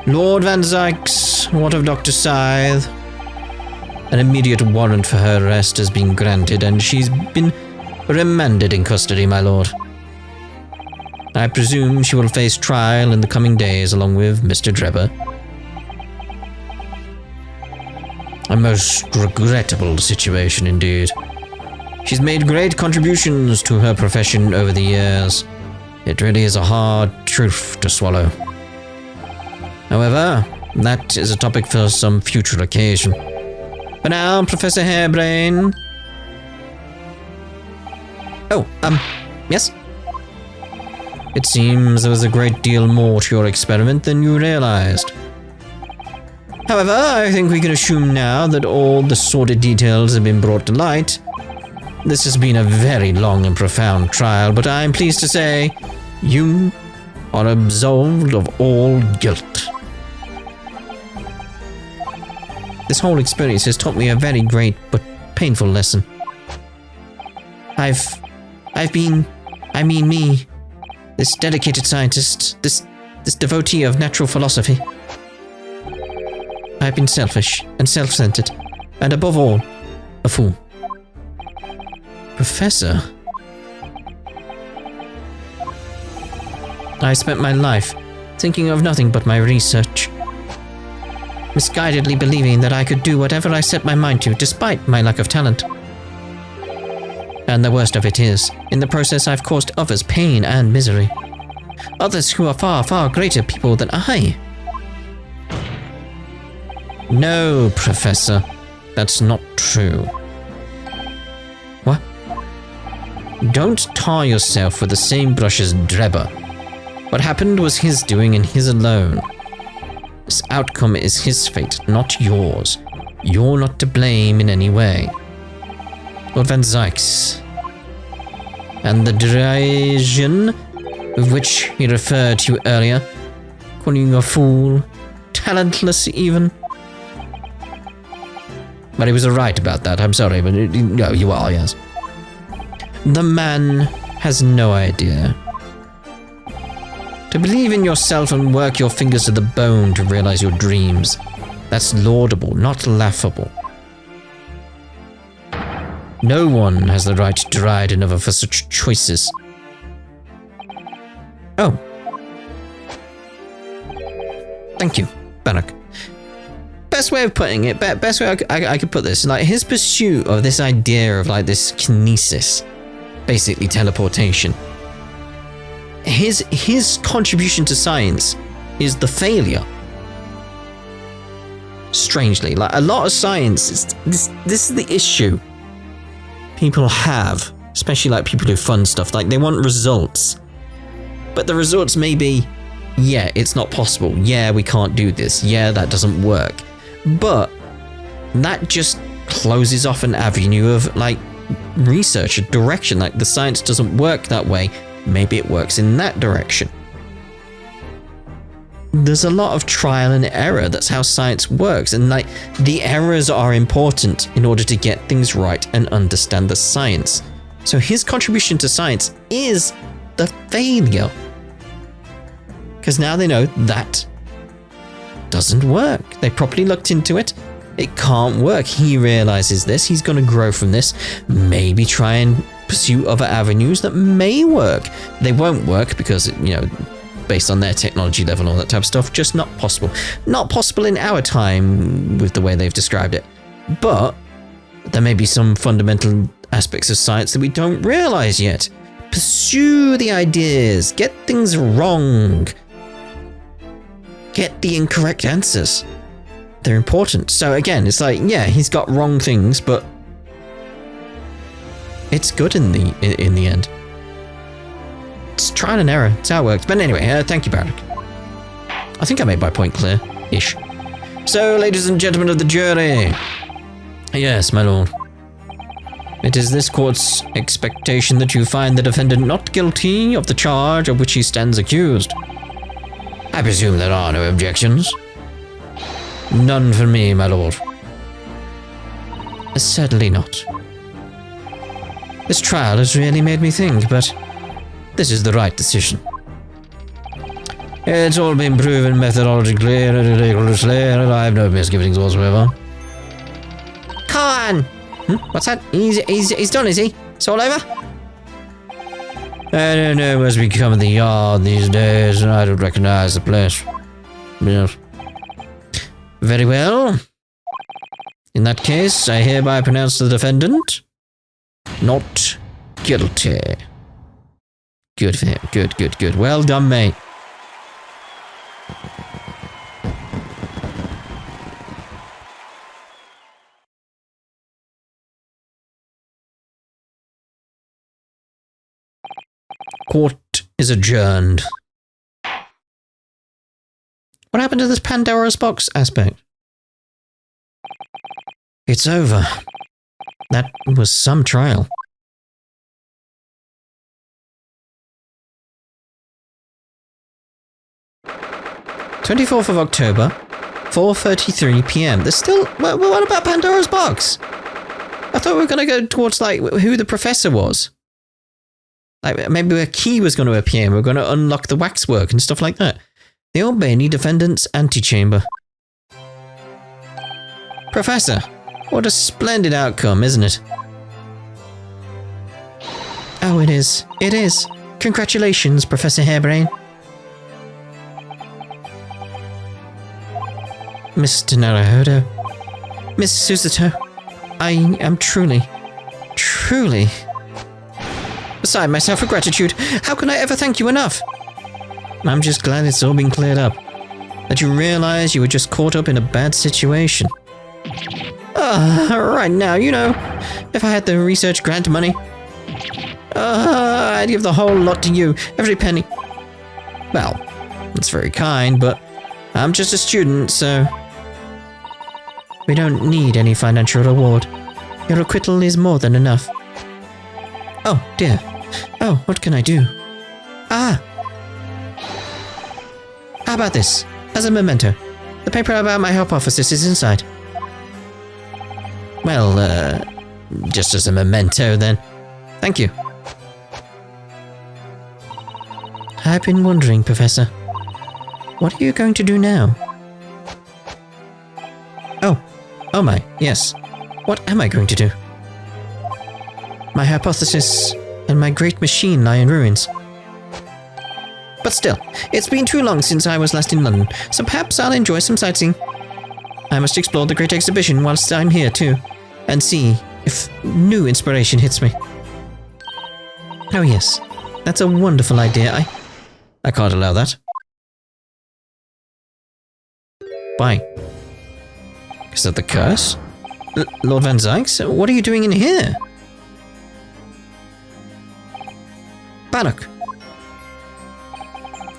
Lord Van Zieks, what of Dr. Scythe? An immediate warrant for her arrest has been granted, and she's been remanded in custody, my lord. I presume she will face trial in the coming days along with Mr. Drebber. A most regrettable situation indeed. She's made great contributions to her profession over the years. It really is a hard truth to swallow. However, that is a topic for some future occasion. For now, Professor Hairbrain. Oh, yes? It seems there was a great deal more to your experiment than you realized. However, I think we can assume now that all the sordid details have been brought to light. This has been a very long and profound trial, but I am pleased to say you are absolved of all guilt. This whole experience has taught me a very great but painful lesson. Me, this dedicated scientist, this devotee of natural philosophy. I've been selfish and self-centered, and above all, a fool. Professor? I spent my life thinking of nothing but my research, misguidedly believing that I could do whatever I set my mind to despite my lack of talent. And the worst of it is, in the process I've caused others pain and misery. Others who are far, far greater people than I. No, Professor, that's not true. What? Don't tar yourself with the same brush as Drebber. What happened was his doing and his alone. This outcome is his fate, not yours. You're not to blame in any way. Lord Van Zieks, and the derision with which he referred to you earlier, calling you a fool, talentless even. But he was right about that, I'm sorry, but no, you are, yes. The man has no idea. To believe in yourself and work your fingers to the bone to realize your dreams, that's laudable, not laughable. No one has the right to deride another for such choices. Oh. Thank you, Barak. Best way of putting it, best way I could put this, like his pursuit of this idea of like this kinesis, basically teleportation. His contribution to science is the failure. Strangely, like a lot of science, this is the issue people have, especially like people who fund stuff, like they want results. But the results may be, yeah, it's not possible. Yeah, we can't do this. Yeah, that doesn't work. But that just closes off an avenue of like research, a direction, like the science doesn't work that way. Maybe it works in that direction. There's a lot of trial and error. That's how science works. And like the errors are important in order to get things right and understand the science. So his contribution to science is the failure. Because now they know that doesn't work. They properly looked into it. It can't work. He realizes this. He's going to grow from this. Maybe try and pursue other avenues that may work. They won't work because, you know, based on their technology level and all that type of stuff, just not possible. Not possible in our time with the way they've described it. But there may be some fundamental aspects of science that we don't realize yet. Pursue the ideas. Get things wrong. Get the incorrect answers. They're important. So again, it's like, yeah, he's got wrong things, but it's good in the end. It's trial and error. It's how it works. But anyway, thank you, Barak. I think I made my point clear-ish. So, ladies and gentlemen of the jury. Yes, my lord. It is this court's expectation that you find the defendant not guilty of the charge of which he stands accused. I presume there are no objections. None for me, my lord. Certainly not. This trial has really made me think, but this is the right decision. It's all been proven methodologically and ridiculously, and I have no misgivings whatsoever. Come on! What's that? He's done, is he? It's all over? I don't know what's become of the yard these days, and I don't recognize the place. Yes. Very well. In that case, I hereby pronounce the defendant not guilty. Good for him. Good. Well done, mate. Court is adjourned. What happened to this Pandora's box aspect? It's over. That was some trial. "24th of October, 4:33 p.m. There's still... What about Pandora's box? I thought we were going to go towards, like, who the professor was. Like, maybe a key was going to appear and we're going to unlock the waxwork and stuff like that. The Albany defendant's antechamber. Professor, what a splendid outcome, isn't it? Oh, it is. It is. Congratulations, Professor Hairbrain. Mr. Naruhodo. Miss Susato, I am truly beside myself with gratitude. How can I ever thank you enough? I'm just glad it's all been cleared up. That you realize you were just caught up in a bad situation. Right now, you know, if I had the research grant money, I'd give the whole lot to you, every penny. Well, that's very kind, but I'm just a student, so... We don't need any financial reward. Your acquittal is more than enough. Oh, dear. Oh, what can I do? How about this? As a memento. The paper about my hypothesis is inside. Well, just as a memento, then. Thank you. I've been wondering, Professor. What are you going to do now? Oh my, yes. What am I going to do? My hypothesis and my great machine lie in ruins. But still, it's been too long since I was last in London, so perhaps I'll enjoy some sightseeing. I must explore the Great Exhibition whilst I'm here too, and see if new inspiration hits me. Oh yes, that's a wonderful idea. I can't allow that. Why? Is that the curse? Lord Van Zieks, what are you doing in here? Bannock.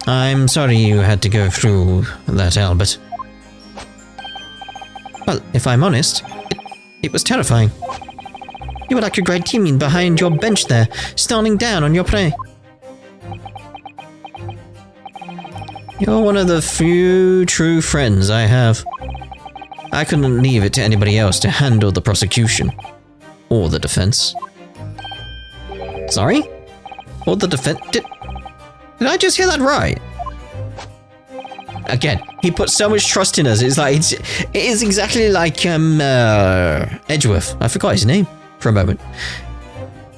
I'm sorry you had to go through that, Albert. Well, if I'm honest, it was terrifying. You were like a great demon behind your bench there, snarling down on your prey. You're one of the few true friends I have. I couldn't leave it to anybody else to handle the prosecution. Or the defense. Sorry? Or the defense? Did I just hear that right? Again, he put so much trust in us. It is exactly like Edgeworth. I forgot his name for a moment.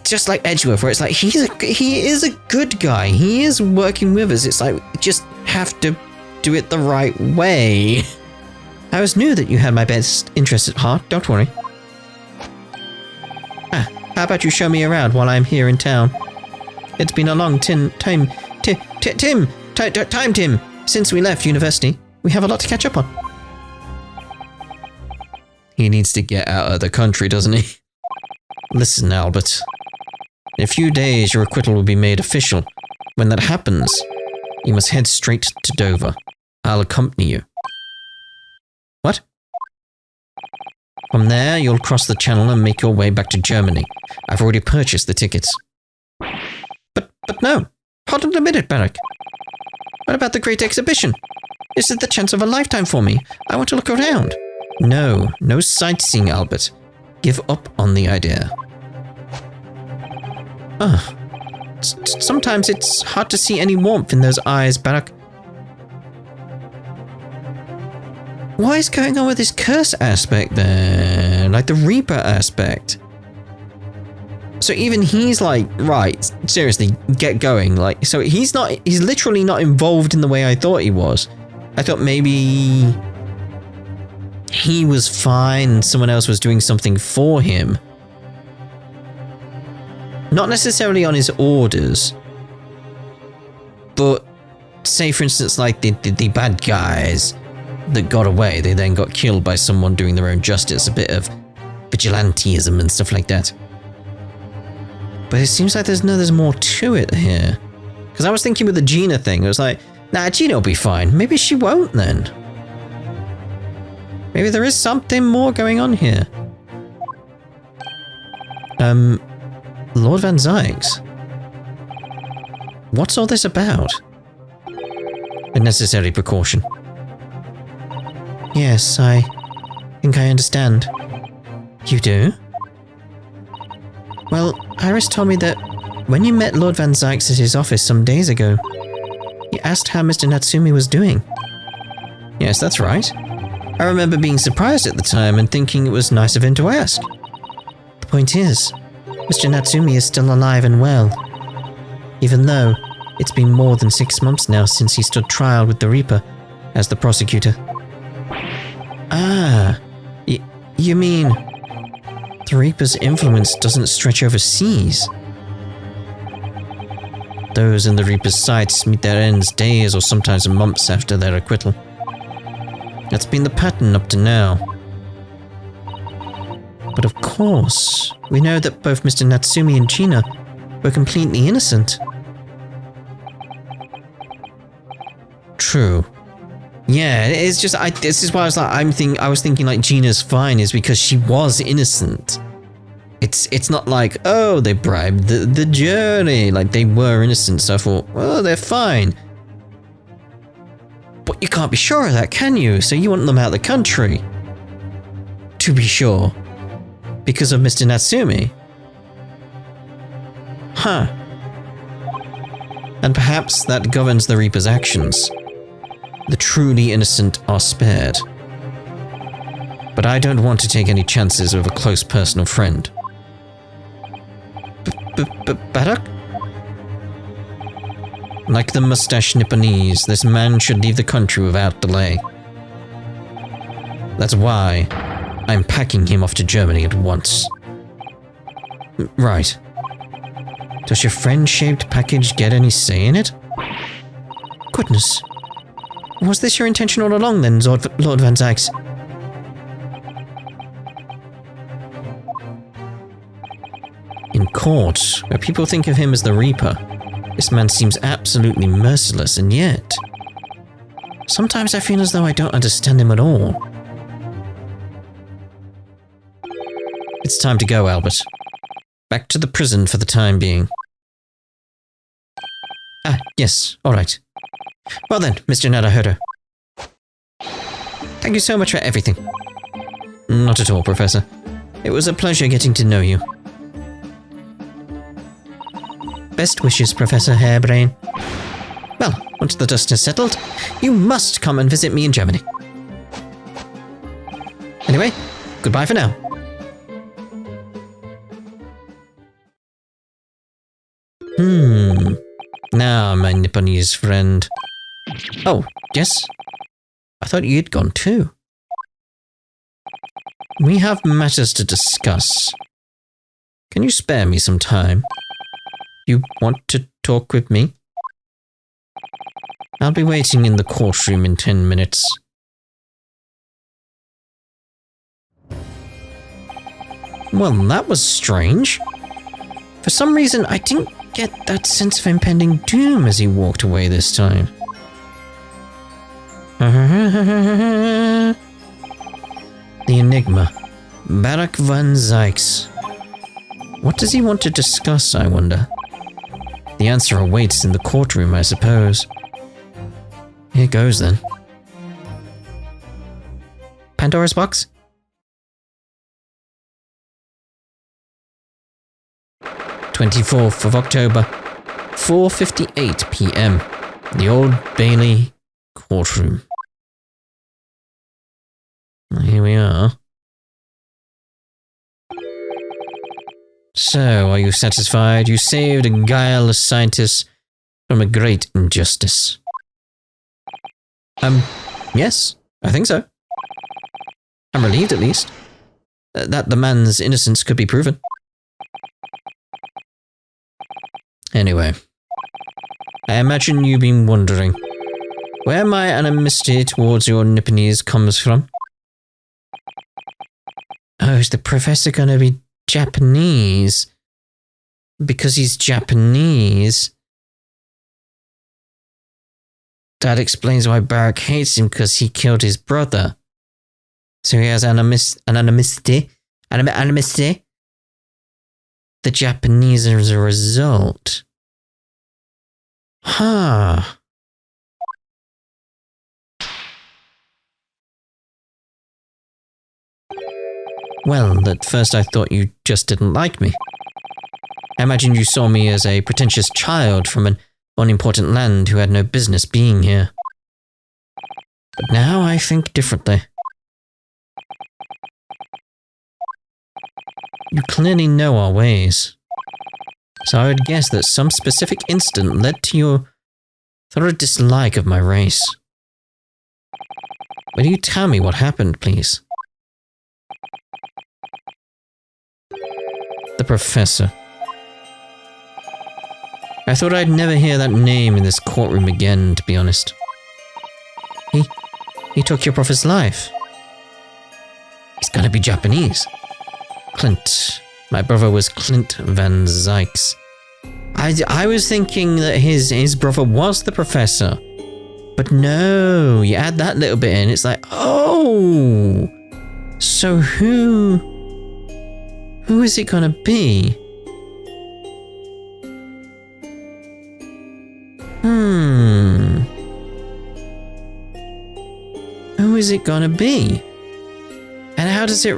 Just like Edgeworth, where it's like he is a good guy. He is working with us. It's like we just have to do it the right way. I always knew that you had my best interest at heart. Don't worry. How about you show me around while I'm here in town? It's been a long time, Tim, since we left university. We have a lot to catch up on. He needs to get out of the country, doesn't he? Listen, Albert. In a few days, your acquittal will be made official. When that happens, you must head straight to Dover. I'll accompany you. What? From there, you'll cross the channel and make your way back to Germany. I've already purchased the tickets. But no. Hold on a minute, Barrack. What about the Great Exhibition? This is the chance of a lifetime for me. I want to look around. No sightseeing, Albert. Give up on the idea. Sometimes it's hard to see any warmth in those eyes, Barrack. what is going on with this curse aspect then? Like the Reaper aspect. So even he's like, right, seriously, get going. Like, so he's literally not involved in the way I thought he was. I thought maybe he was fine and someone else was doing something for him. Not necessarily on his orders, but say for instance like the bad guys that got away, they then got killed by someone doing their own justice, a bit of vigilantism and stuff like that. But it seems like there's more to it here. Because I was thinking with the Gina thing, it was like, nah, Gina will be fine. Maybe she won't then. Maybe there is something more going on here. Lord Van Zieks. What's all this about? A necessary precaution. Yes, I think I understand. You do? Well, Iris told me that when you met Lord Van Zieks at his office some days ago, you asked how Mr. Natsumi was doing. Yes, that's right. I remember being surprised at the time and thinking it was nice of him to ask. The point is, Mr. Natsumi is still alive and well, even though it's been more than 6 months now since he stood trial with the Reaper as the prosecutor. Ah, you mean the Reaper's influence doesn't stretch overseas? Those in the Reaper's sights meet their ends days or sometimes months after their acquittal. That's been the pattern up to now. But of course, we know that both Mr. Natsumi and Gina were completely innocent. True. Yeah, it's just this is why I was like I was thinking like Gina's fine is because she was innocent. It's not like, oh, they bribed the jury, like they were innocent, so I thought, well, they're fine. But you can't be sure of that, can you? So you want them out of the country. To be sure. Because of Mr. Natsumi. Huh. And perhaps that governs the Reaper's actions. The truly innocent are spared. But I don't want to take any chances with a close personal friend. Barak? Like the mustache Nipponese, this man should leave the country without delay. That's why I'm packing him off to Germany at once. Right. Does your friend-shaped package get any say in it? Goodness. Was this your intention all along then, Lord Van Zieks? In court, where people think of him as the Reaper, this man seems absolutely merciless, and yet sometimes I feel as though I don't understand him at all. It's time to go, Albert. Back to the prison for the time being. Ah, yes, all right. Well then, Mr. Narahodo. Thank you so much for everything. Not at all, Professor. It was a pleasure getting to know you. Best wishes, Professor Hairbrain. Well, once the dust has settled, you must come and visit me in Germany. Anyway, goodbye for now. Now, my Nipponese friend. Oh, yes? I thought you'd gone too. We have matters to discuss. Can you spare me some time? You want to talk with me? I'll be waiting in the courtroom in 10 minutes. Well, that was strange. For some reason, I didn't get that sense of impending doom as he walked away this time. The enigma. Barak Van Zieks. What does he want to discuss, I wonder? The answer awaits in the courtroom, I suppose. Here goes then. Pandora's box? 24th of October, 4:58 p.m. The Old Bailey courtroom. Here we are. So, are you satisfied? You saved a guileless scientist from a great injustice. Yes, I think so. I'm relieved, at least, that the man's innocence could be proven. Anyway, I imagine you've been wondering where my animosity towards your Nipponese comes from. Oh, is the professor gonna be Japanese? Because he's Japanese. That explains why Barak hates him, because he killed his brother. So he has animosity. The Japanese as a result. Huh. Well, at first I thought you just didn't like me. I imagined you saw me as a pretentious child from an unimportant land who had no business being here. But now I think differently. You clearly know our ways. So I would guess that some specific incident led to your thorough dislike of my race. Will you tell me what happened, please? The professor. I thought I'd never hear that name in this courtroom again, to be honest. He took your prophet's life. He's gotta be Japanese. Clint. My brother was Clint Van Zieks. I was thinking that his brother was the professor. But no, you add that little bit in, it's like, oh! So who is it gonna be? Who is it gonna be? And how does it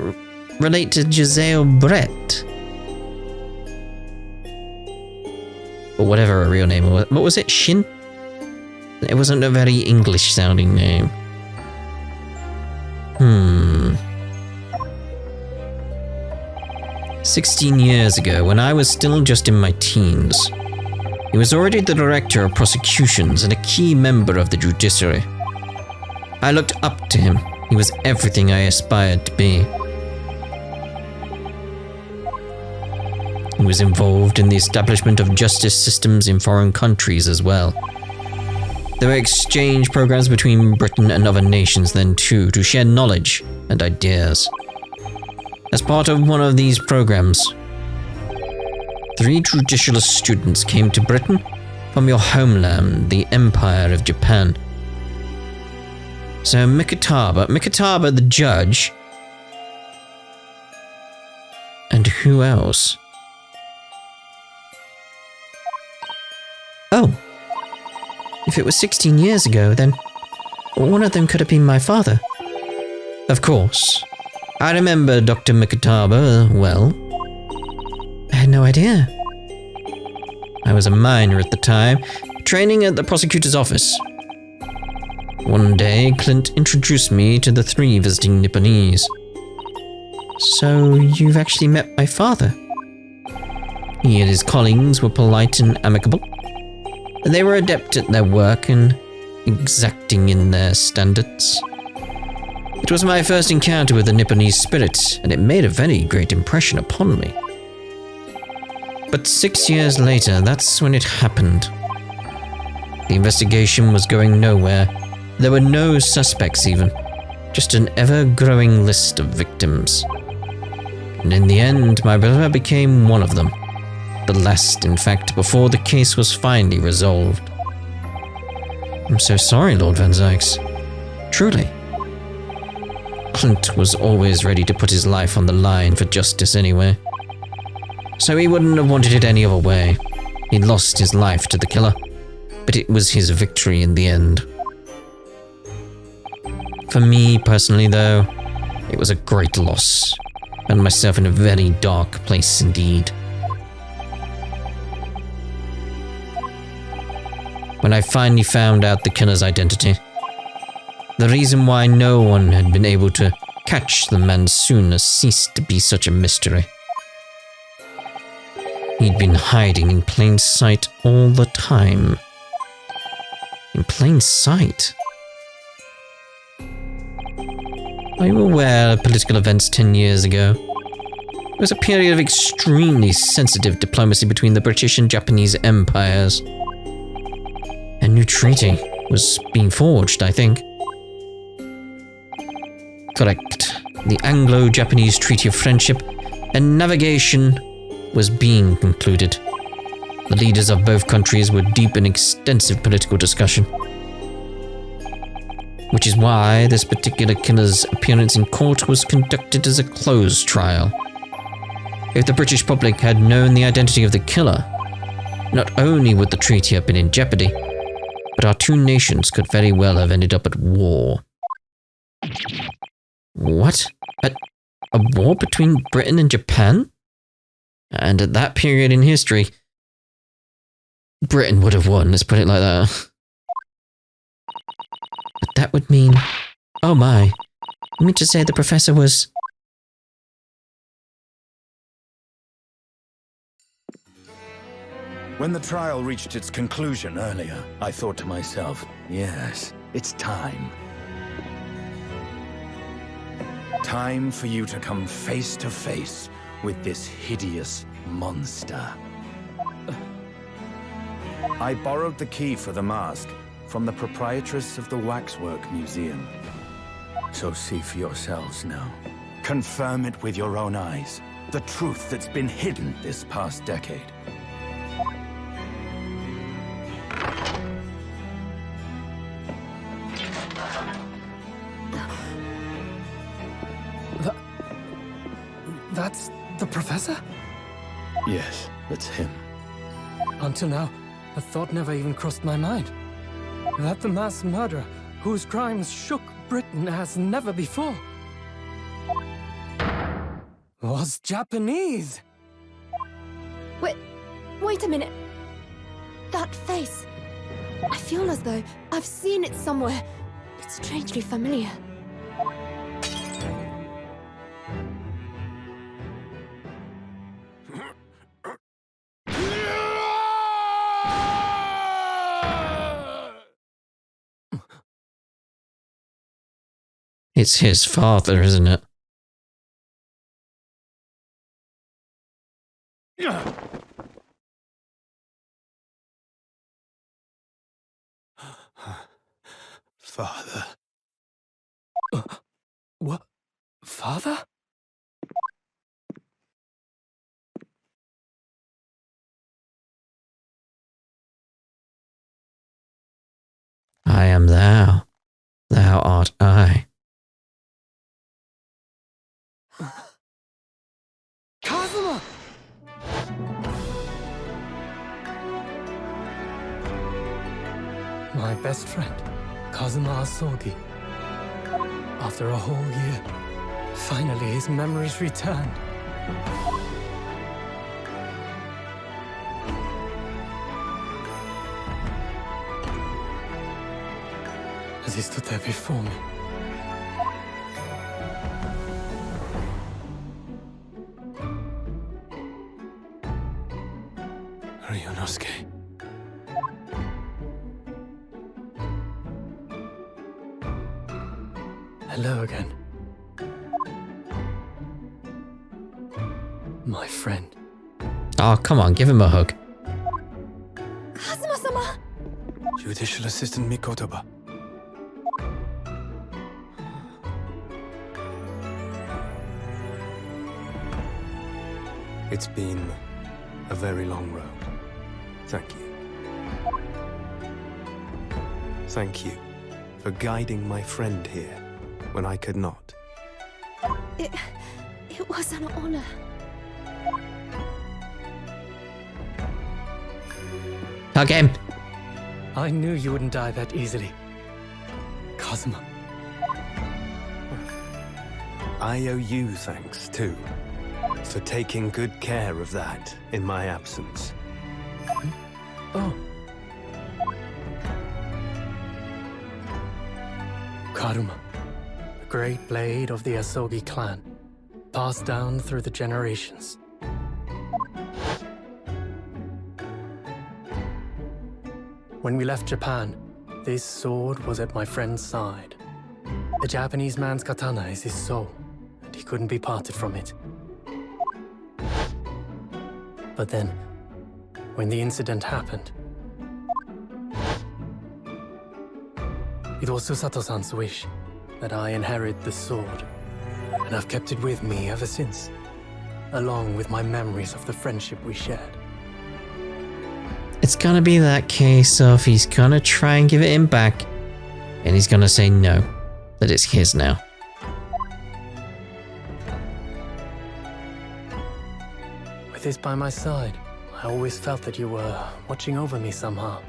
relate to Giselle Brett? Or whatever her real name was. What was it? Shin? It wasn't a very English sounding name. 16 years ago, when I was still just in my teens, he was already the director of prosecutions and a key member of the judiciary. I looked up to him. He was everything I aspired to be. He was involved in the establishment of justice systems in foreign countries as well. There were exchange programs between Britain and other nations then too, to share knowledge and ideas. As part of one of these programs, 3 judicial students came to Britain from your homeland, the Empire of Japan. So Mikitaba the judge, and who else? Oh, if it was 16 years ago, then one of them could have been my father. Of course. I remember Dr. Mikitaba well. I had no idea. I was a minor at the time, training at the prosecutor's office. One day, Clint introduced me to the 3 visiting Nipponese. So, you've actually met my father? He and his colleagues were polite and amicable. They were adept at their work and exacting in their standards. It was my first encounter with the Nipponese spirit, and it made a very great impression upon me. But 6 years later, that's when it happened. The investigation was going nowhere. There were no suspects even, just an ever-growing list of victims. And in the end, my brother became one of them. The last, in fact, before the case was finally resolved. I'm so sorry, Lord Van Zieks. Truly. Clint was always ready to put his life on the line for justice anyway. So he wouldn't have wanted it any other way. He lost his life to the killer, but it was his victory in the end. For me personally though, it was a great loss. I found myself in a very dark place indeed. When I finally found out the killer's identity, the reason why no one had been able to catch the man sooner ceased to be such a mystery. He'd been hiding in plain sight all the time. In plain sight? Are you aware of political events 10 years ago? It was a period of extremely sensitive diplomacy between the British and Japanese empires. A new treaty was being forged, I think. Correct. The Anglo-Japanese Treaty of Friendship and Navigation was being concluded. The leaders of both countries were deep in extensive political discussion. Which is why this particular killer's appearance in court was conducted as a closed trial. If the British public had known the identity of the killer, not only would the treaty have been in jeopardy, but our two nations could very well have ended up at war. What? A war between Britain and Japan? And at that period in history, Britain would have won, let's put it like that. But that would mean... Oh my. You mean to say the professor was... When the trial reached its conclusion earlier, I thought to myself, yes, it's time. Time for you to come face to face with this hideous monster. I borrowed the key for the mask from the proprietress of the Waxwork Museum. So see for yourselves now. Confirm it with your own eyes. The truth that's been hidden this past decade. That's the professor? Yes, that's him. Until now, the thought never even crossed my mind. That the mass murderer, whose crimes shook Britain as never before, was Japanese. Wait a minute. That face. I feel as though I've seen it somewhere. It's strangely familiar. It's his father, isn't it? Father. What? Father? I am thou. Thou art I. Kazuma! My best friend, Kazuma Asogi. After a whole year, finally his memories returned. As he stood there before me, Ryunosuke. Hello again. My friend. Oh, come on, give him a hug. Kazuma-sama! Judicial Assistant Mikotoba. It's been a very long road. Thank you. Thank you for guiding my friend here when I could not. It was an honor. Hug him. I knew you wouldn't die that easily. Kazuma. I owe you thanks, too, for taking good care of that in my absence. Oh. Karuma, the great blade of the Asogi clan, passed down through the generations. When we left Japan, this sword was at my friend's side. The Japanese man's katana is his soul, and he couldn't be parted from it. But then, when the incident happened, it was Susato-san's wish that I inherit the sword, and I've kept it with me ever since, along with my memories of the friendship we shared. It's gonna be that case of he's gonna try and give it him back, and he's gonna say no, that it's his now. With this by my side, I always felt that you were watching over me somehow.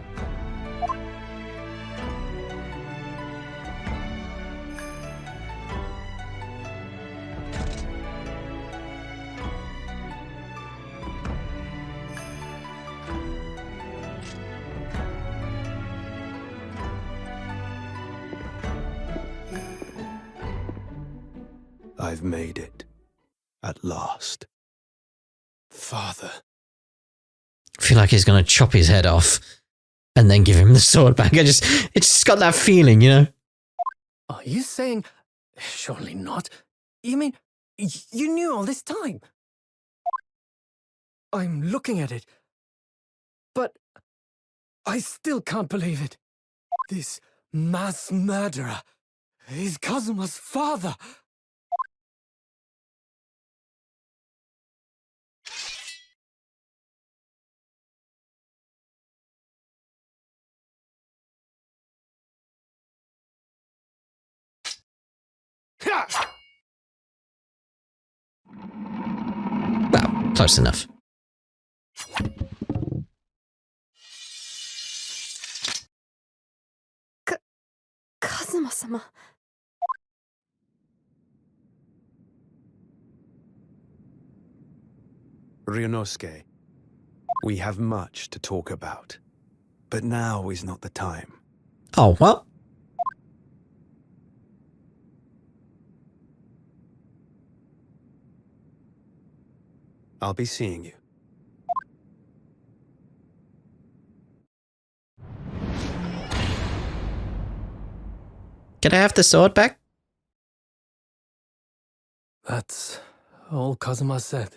I've made it. At last. Father. I feel like he's gonna chop his head off and then give him the sword back. It's just got that feeling, you know? Are you saying... Surely not. You mean, you knew all this time? I'm looking at it, but I still can't believe it. This mass murderer is Kazuma's father. Well, close enough. Kazuma-sama. Ryunosuke, we have much to talk about. But now is not the time. Oh, well. I'll be seeing you. Can I have the sword back? That's all Kazuma said.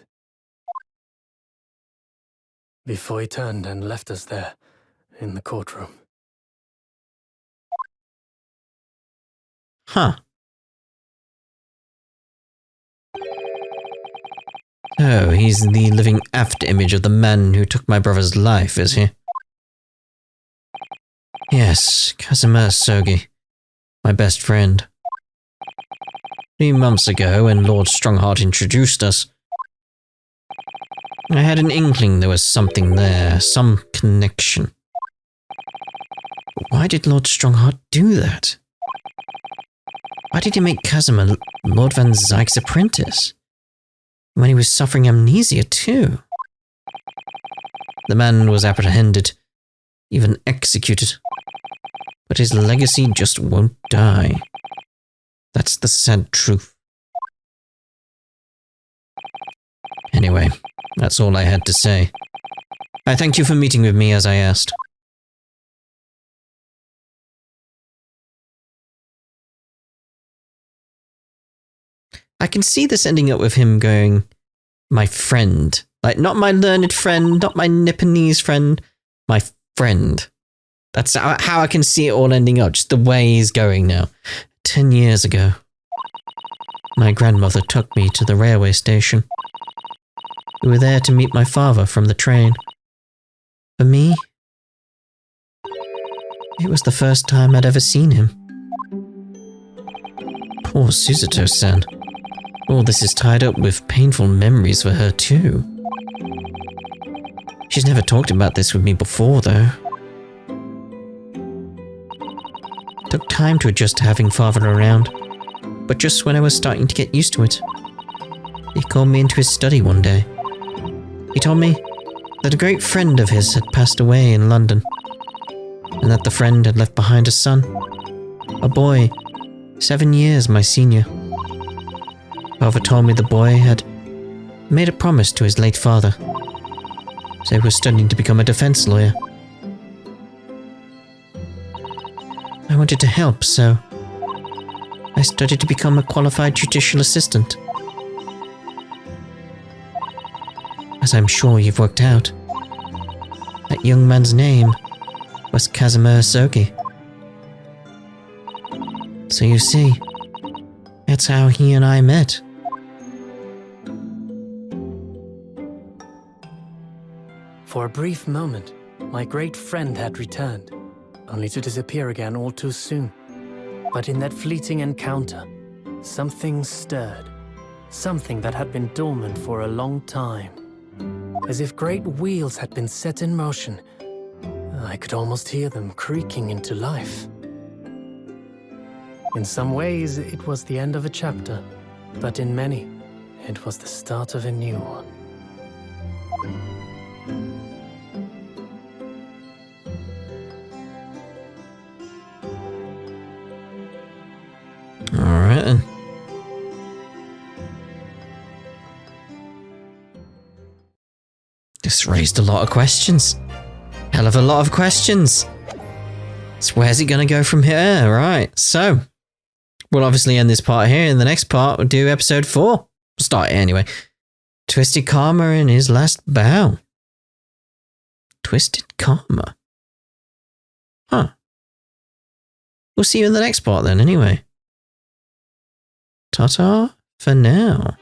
Before he turned and left us there, in the courtroom. Huh. Oh, he's the living afterimage of the man who took my brother's life, is he? Yes, Kazuma Asogi, my best friend. 3 months ago, when Lord Strongheart introduced us, I had an inkling there was something there, some connection. But why did Lord Strongheart do that? Why did he make Kazuma Lord Van Zieks' apprentice? When he was suffering amnesia too. The man was apprehended, even executed. But his legacy just won't die. That's the sad truth. Anyway, that's all I had to say. I thank you for meeting with me as I asked. I can see this ending up with him going, my friend. Like, not my learned friend, not my Nipponese friend, my friend. That's how I can see it all ending up, just the way he's going now. 10 years ago, my grandmother took me to the railway station. We were there to meet my father from the train. For me, it was the first time I'd ever seen him. Poor Susato-san. All this is tied up with painful memories for her too. She's never talked about this with me before, though. Took time to adjust to having father around, but just when I was starting to get used to it, he called me into his study one day. He told me that a great friend of his had passed away in London, and that the friend had left behind a son, a boy 7 years my senior. Father told me the boy had made a promise to his late father. So he was studying to become a defense lawyer. I wanted to help, so I studied to become a qualified judicial assistant. As I'm sure you've worked out, that young man's name was Casimir Sogi. So you see, that's how he and I met. For a brief moment, my great friend had returned, only to disappear again all too soon. But in that fleeting encounter, something stirred. Something that had been dormant for a long time. As if great wheels had been set in motion. I could almost hear them creaking into life. In some ways, it was the end of a chapter, but in many, it was the start of a new one. Alright then. This raised a lot of questions. Hell of a lot of questions. So where's it going to go from here? Right, so we'll obviously end this part here. In the next part, we'll do episode 4. We'll start it anyway. Twisted Karma in his last bow. Twisted Karma. Huh. We'll see you in the next part then anyway. Ta-ta for now.